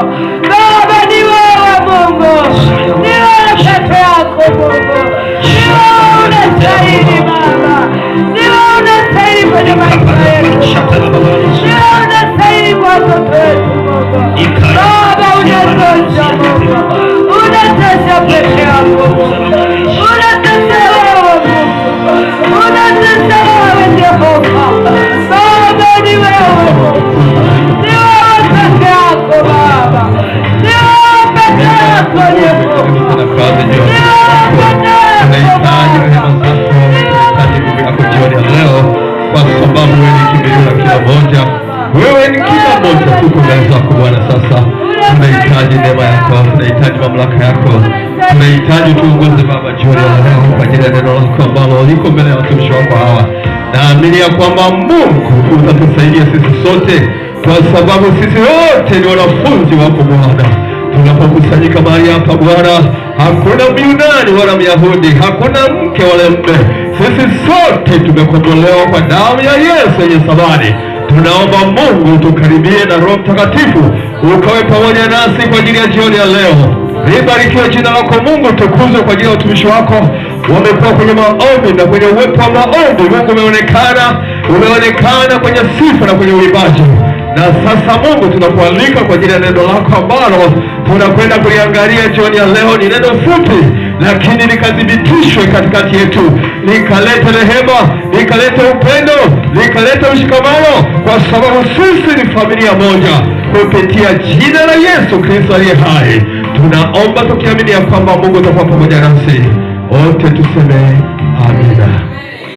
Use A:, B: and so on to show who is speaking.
A: Mungu. Baba ni wewe Mungu, ni wewe peke yako Mungu, ni wewe unastahili Baba, ni wewe unastahili kwenye maisha yetu, ni wewe unastahili kwa watoto wetu Mungu. Baba unatosha Mungu, unatosha peke yako Mungu, unatosha wewe Mungu, unatosha wewe Jehova. Baba ni wewe Mungu, ni wewe peke yako Baba, ni wewe peke yako Jehova, ni wewe peke yako.
B: Tunahitaji rehema zako, tunahitaji nguvu yako jioni ya leo, kwa sababu wewe ni kimbilio la kila mmoja, wewe ni kila mmoja. Tuko mbele zako Bwana sasa, tunahitaji neema yako, tunahitaji mamlaka yako, tunahitaji tuongoze Baba jioni ya leo kwa ajili ya neno lako ambalo liko mbele ya watumishi wako hawa. Naamini ya kwamba Mungu utatusaidia sisi sote, kwa sababu sisi wote ni wanafunzi wako Bwana. Tunapokusanyika mahali hapa Bwana, hakuna Myunani wala Myahudi, hakuna mke wala mume. Sisi sote tumekombolewa kwa damu ya Yesu yenye thamani. Tunaomba Mungu tukaribie na Roho Mtakatifu ukawe pamoja nasi kwa ajili ya jioni ya leo. Libarikiwe jina lako Mungu, tukuzwe kwa ajili ya utumishi wako. Wamekuwa kwenye maombi na kwenye uwepo wa maombi. Mungu umeonekana kwenye sifa na kwenye uimbaji. Na sasa Mungu tunakualika kwa ajili ya neno lako ambalo tunakwenda kuliangalia jioni ya leo. Ni neno fupi lakini likadhibitishwe katikati yetu, likalete rehema, likalete upendo, likalete mshikamano, kwa sababu sisi ni familia moja. Kupitia jina la Yesu Kristo aliye hai tunaomba tukiamini ya kwamba Mungu atakuwa pamoja nasi. Wote tuseme amina.